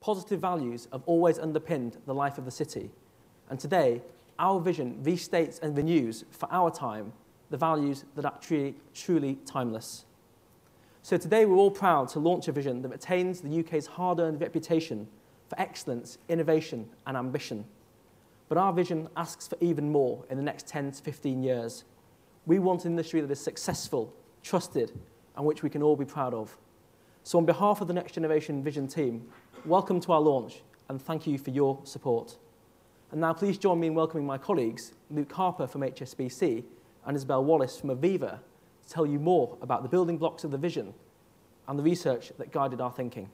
positive values have always underpinned the life of the city. And today, our vision restates and renews for our time the values that are truly timeless. So today we're all proud to launch a vision that retains the UK's hard-earned reputation for excellence, innovation and ambition. But our vision asks for even more in the next 10 to 15 years. We want an industry that is successful, trusted, and which we can all be proud of. So on behalf of the Next Generation Vision team, welcome to our launch and thank you for your support. And now please join me in welcoming my colleagues, Luke Harper from HSBC and Isabel Wallace from Aviva, to tell you more about the building blocks of the vision and the research that guided our thinking.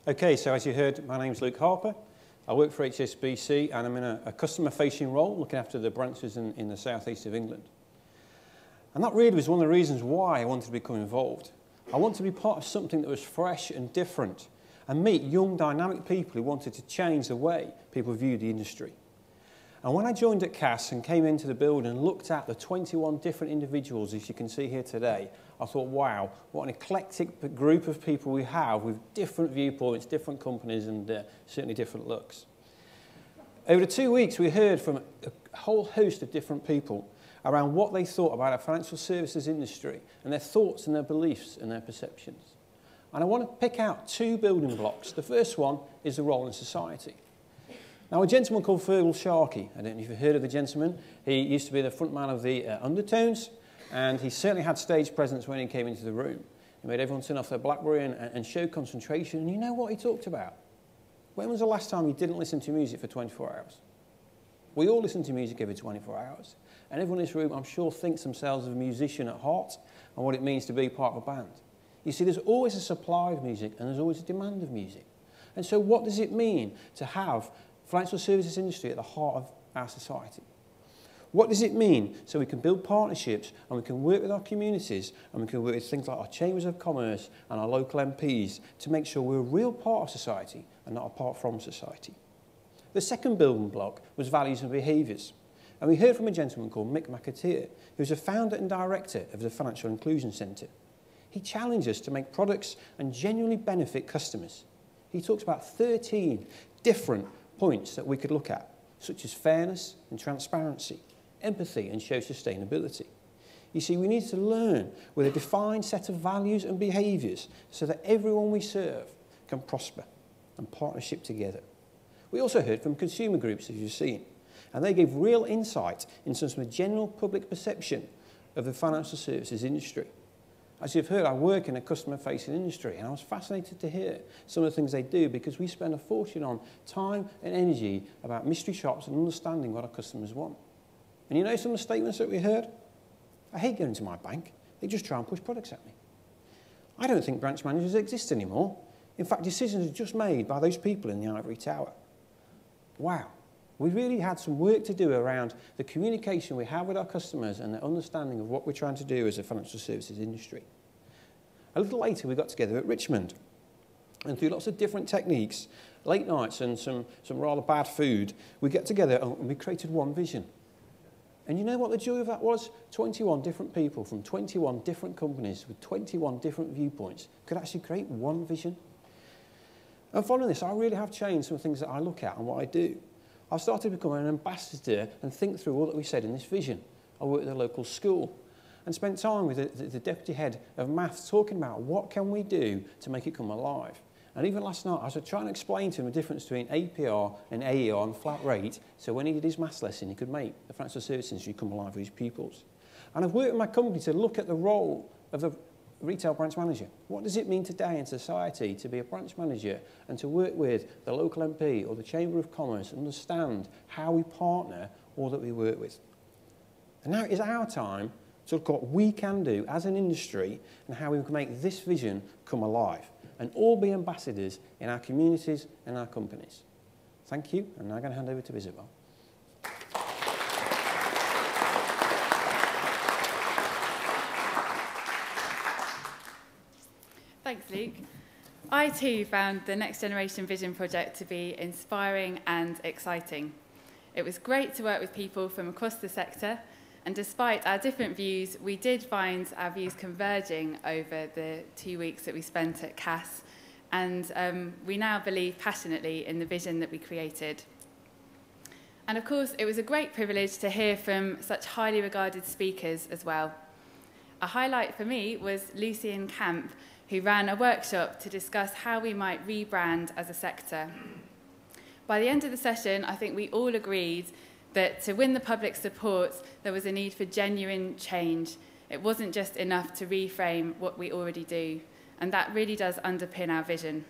Okay, so as you heard, my name's Luke Harper. I work for HSBC and I'm in a customer-facing role looking after the branches in the southeast of England. And that really was one of the reasons why I wanted to become involved. I wanted to be part of something that was fresh and different and meet young, dynamic people who wanted to change the way people viewed the industry. And when I joined at CAS and came into the building and looked at the 21 different individuals, as you can see here today, I thought, wow, what an eclectic group of people we have with different viewpoints, different companies and certainly different looks. Over the 2 weeks, we heard from a whole host of different people around what they thought about our financial services industry and their thoughts and their beliefs and their perceptions. And I want to pick out two building blocks. The first one is the role in society. Now, a gentleman called Fergal Sharkey, I don't know if you've heard of the gentleman, he used to be the front man of the Undertones, and he certainly had stage presence when he came into the room. He made everyone turn off their BlackBerry and show concentration, and you know what he talked about? When was the last time you didn't listen to music for 24 hours? We all listen to music every 24 hours. And everyone in this room, I'm sure, thinks themselves of a musician at heart and what it means to be part of a band. You see, there's always a supply of music and there's always a demand of music. And so what does it mean to have financial services industry at the heart of our society? What does it mean so we can build partnerships and we can work with our communities and we can work with things like our chambers of commerce and our local MPs to make sure we're a real part of society and not apart from society? The second building block was values and behaviours. And we heard from a gentleman called Mick McAteer, who's a founder and director of the Financial Inclusion Centre. He challenged us to make products and genuinely benefit customers. He talks about 13 different points that we could look at, such as fairness and transparency, empathy and show sustainability. You see, we need to learn with a defined set of values and behaviours so that everyone we serve can prosper and partnership together. We also heard from consumer groups, as you've seen, and they gave real insight into some of the general public perception of the financial services industry. As you've heard, I work in a customer-facing industry, and I was fascinated to hear some of the things they do because we spend a fortune on time and energy about mystery shops and understanding what our customers want. And you know some of the statements that we heard? I hate going to my bank. They just try and push products at me. I don't think branch managers exist anymore. In fact, decisions are just made by those people in the ivory tower. Wow. We really had some work to do around the communication we have with our customers and the understanding of what we're trying to do as a financial services industry. A little later, we got together at Richmond, and through lots of different techniques, late nights and some rather bad food, we get together and we created one vision. And you know what the joy of that was? 21 different people from 21 different companies with 21 different viewpoints could actually create one vision. And following this, I really have changed some things that I look at and what I do. I've started to become an ambassador and think through all that we said in this vision. I work at a local school and spent time with the deputy head of maths talking about what can we do to make it come alive. And even last night, I was trying to explain to him the difference between APR and AER and flat rate, so when he did his maths lesson, he could make the financial services industry come alive with his pupils. And I've worked with my company to look at the role of the retail branch manager. What does it mean today in society to be a branch manager and to work with the local MP or the Chamber of Commerce and understand how we partner all that we work with? And now it is our time to look at what we can do as an industry and how we can make this vision come alive and all be ambassadors in our communities and our companies. Thank you, and now I'm going to hand over to Isabel. Thanks, Luke. I too found the Next Generation Vision project to be inspiring and exciting. It was great to work with people from across the sector And despite our different views, we did find our views converging over the 2 weeks that we spent at CAS. And we now believe passionately in the vision that we created. And of course, it was a great privilege to hear from such highly regarded speakers as well. A highlight for me was Lucian Camp, who ran a workshop to discuss how we might rebrand as a sector. By the end of the session, I think we all agreed that to win the public support, there was a need for genuine change. It wasn't just enough to reframe what we already do, and that really does underpin our vision.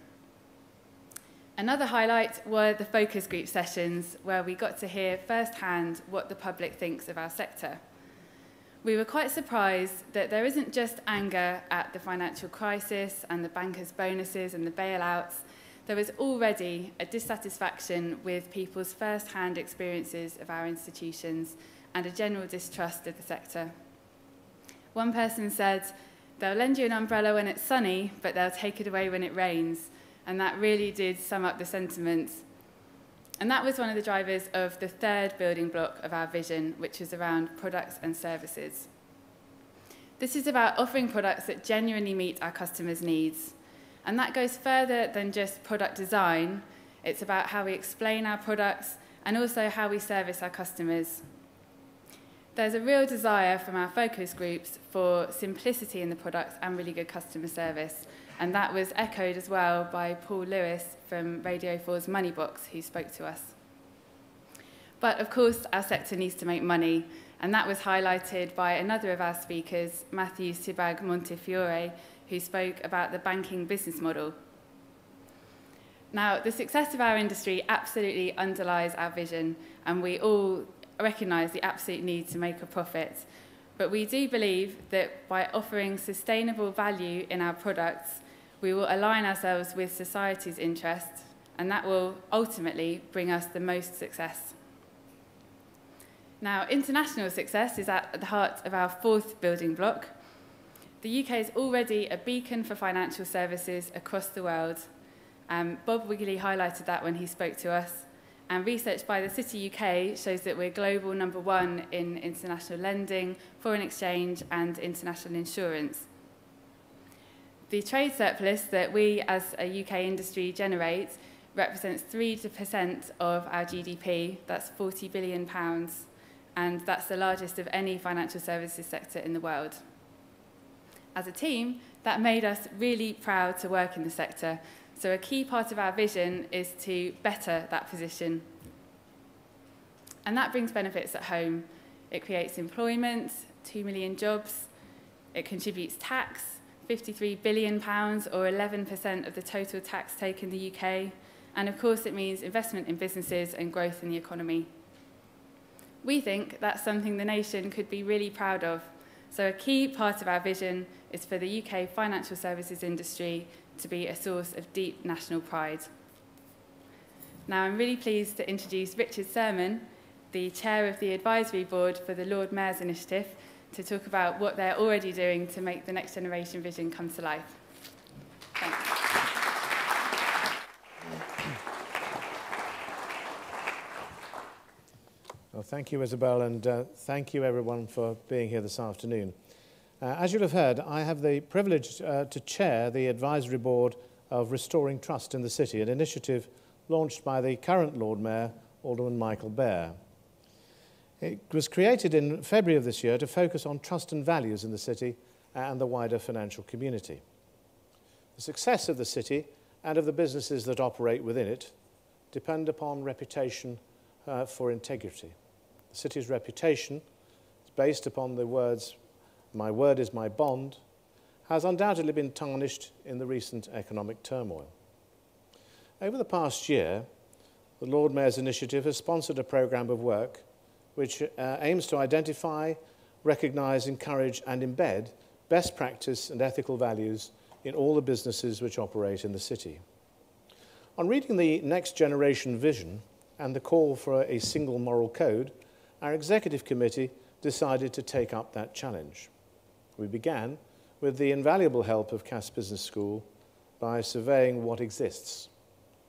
Another highlight were the focus group sessions, where we got to hear firsthand what the public thinks of our sector. We were quite surprised that there isn't just anger at the financial crisis and the bankers' bonuses and the bailouts. There was already a dissatisfaction with people's first-hand experiences of our institutions and a general distrust of the sector. One person said, "They'll lend you an umbrella when it's sunny, but they'll take it away when it rains." And that really did sum up the sentiment. And that was one of the drivers of the third building block of our vision, which is around products and services. This is about offering products that genuinely meet our customers' needs. And that goes further than just product design. It's about how we explain our products and also how we service our customers. There's a real desire from our focus groups for simplicity in the products and really good customer service. And that was echoed as well by Paul Lewis from Radio 4's Moneybox, who spoke to us. But of course, our sector needs to make money, and that was highlighted by another of our speakers, Matthew Sibag Montefiore, who spoke about the banking business model. Now, the success of our industry absolutely underlies our vision, and we all recognise the absolute need to make a profit. But we do believe that by offering sustainable value in our products, we will align ourselves with society's interests, and that will ultimately bring us the most success. Now, international success is at the heart of our fourth building block. The UK is already a beacon for financial services across the world. Bob Wigley highlighted that when he spoke to us. And research by the City UK shows that we're global #1 in international lending, foreign exchange, and international insurance. The trade surplus that we as a UK industry generate represents 3% of our GDP. That's £40 billion, and that's the largest of any financial services sector in the world. As a team, that made us really proud to work in the sector. So a key part of our vision is to better that position. And that brings benefits at home. It creates employment, 2 million jobs. It contributes tax, £53 billion, or 11% of the total tax take in the UK. And of course, it means investment in businesses and growth in the economy. We think that's something the nation could be really proud of. So a key part of our vision is for the UK financial services industry to be a source of deep national pride. Now, I'm really pleased to introduce Richard Sermon, the chair of the advisory board for the Lord Mayor's Initiative, to talk about what they're already doing to make the Next Generation vision come to life. Thanks. Well, thank you, Isabel, and thank you, everyone, for being here this afternoon. As you'll have heard, I have the privilege to chair the advisory board of Restoring Trust in the City, an initiative launched by the current Lord Mayor, Alderman Michael Bear. It was created in February of this year to focus on trust and values in the city and the wider financial community. The success of the city and of the businesses that operate within it depend upon reputation for integrity. The city's reputation is based upon the words, "My word is my bond," has undoubtedly been tarnished in the recent economic turmoil. Over the past year, the Lord Mayor's Initiative has sponsored a programme of work which aims to identify, recognise, encourage and embed best practice and ethical values in all the businesses which operate in the city. On reading the Next Generation vision and the call for a single moral code, our executive committee decided to take up that challenge. We began with the invaluable help of Cass Business School by surveying what exists.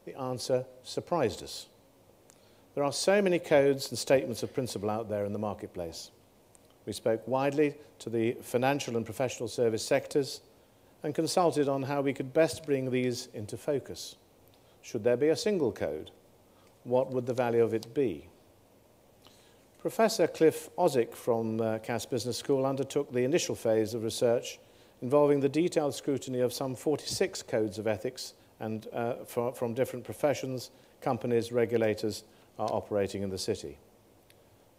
The answer surprised us. There are so many codes and statements of principle out there in the marketplace. We spoke widely to the financial and professional service sectors and consulted on how we could best bring these into focus. Should there be a single code? What would the value of it be? Professor Cliff Ozick from Cass Business School undertook the initial phase of research involving the detailed scrutiny of some 46 codes of ethics and from different professions, companies, regulators are operating in the city.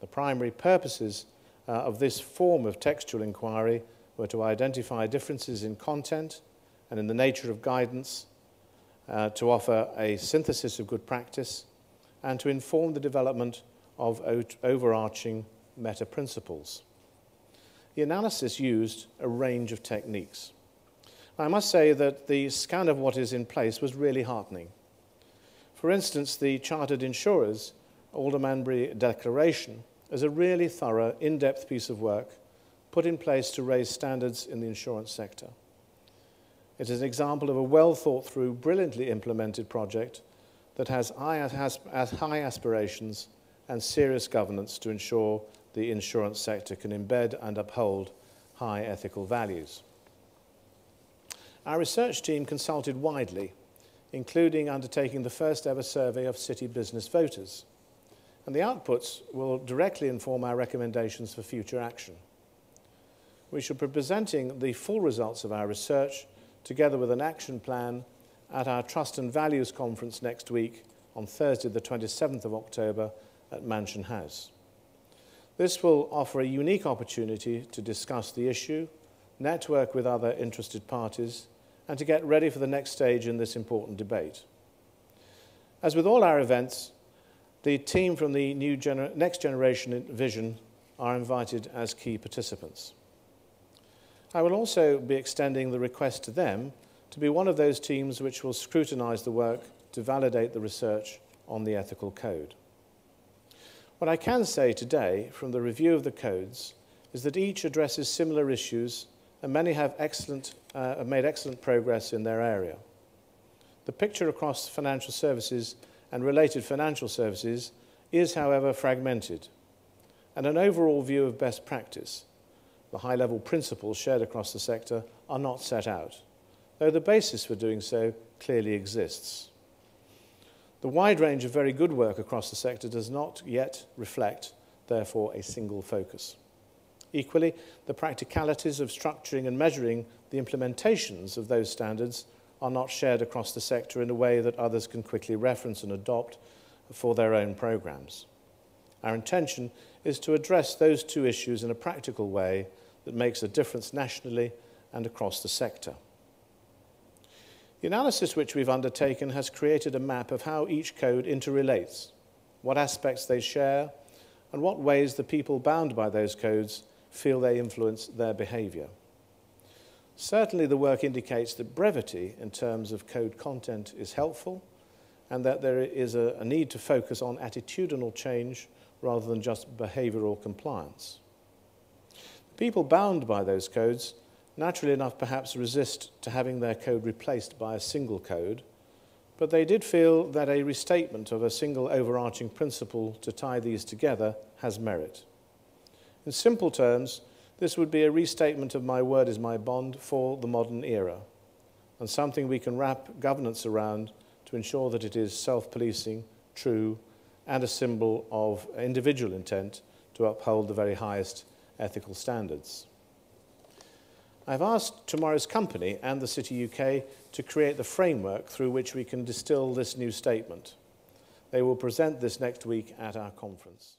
The primary purposes of this form of textual inquiry were to identify differences in content and in the nature of guidance, to offer a synthesis of good practice, and to inform the development of overarching meta-principles. The analysis used a range of techniques. I must say that the scan of what is in place was really heartening. For instance, the Chartered Insurers Aldermanbury Declaration is a really thorough, in-depth piece of work put in place to raise standards in the insurance sector. It is an example of a well-thought-through, brilliantly implemented project that has high aspirations and serious governance to ensure the insurance sector can embed and uphold high ethical values. Our research team consulted widely, including undertaking the first ever survey of city business voters, and the outputs will directly inform our recommendations for future action. We shall be presenting the full results of our research together with an action plan at our Trust and Values Conference next week on Thursday the 27th of October at Mansion House. This will offer a unique opportunity to discuss the issue, network with other interested parties, and to get ready for the next stage in this important debate. As with all our events, the team from the Next Generation Vision are invited as key participants. I will also be extending the request to them to be one of those teams which will scrutinise the work to validate the research on the ethical code. What I can say today from the review of the codes is that each addresses similar issues and many have made excellent progress in their area. The picture across financial services and related financial services is, however, fragmented, and an overall view of best practice, the high-level principles shared across the sector, are not set out, though the basis for doing so clearly exists. The wide range of very good work across the sector does not yet reflect, therefore, a single focus. Equally, the practicalities of structuring and measuring the implementations of those standards are not shared across the sector in a way that others can quickly reference and adopt for their own programs. Our intention is to address those two issues in a practical way that makes a difference nationally and across the sector. The analysis which we've undertaken has created a map of how each code interrelates, what aspects they share, and what ways the people bound by those codes feel they influence their behaviour. Certainly the work indicates that brevity in terms of code content is helpful, and that there is a need to focus on attitudinal change rather than just behavioural compliance. People bound by those codes, naturally enough perhaps resist to having their code replaced by a single code, but they did feel that a restatement of a single overarching principle to tie these together has merit. In simple terms, this would be a restatement of my word is my bond for the modern era, and something we can wrap governance around to ensure that it is self-policing, true, and a symbol of individual intent to uphold the very highest ethical standards. I've asked Tomorrow's Company and the City UK to create the framework through which we can distill this new statement. They will present this next week at our conference.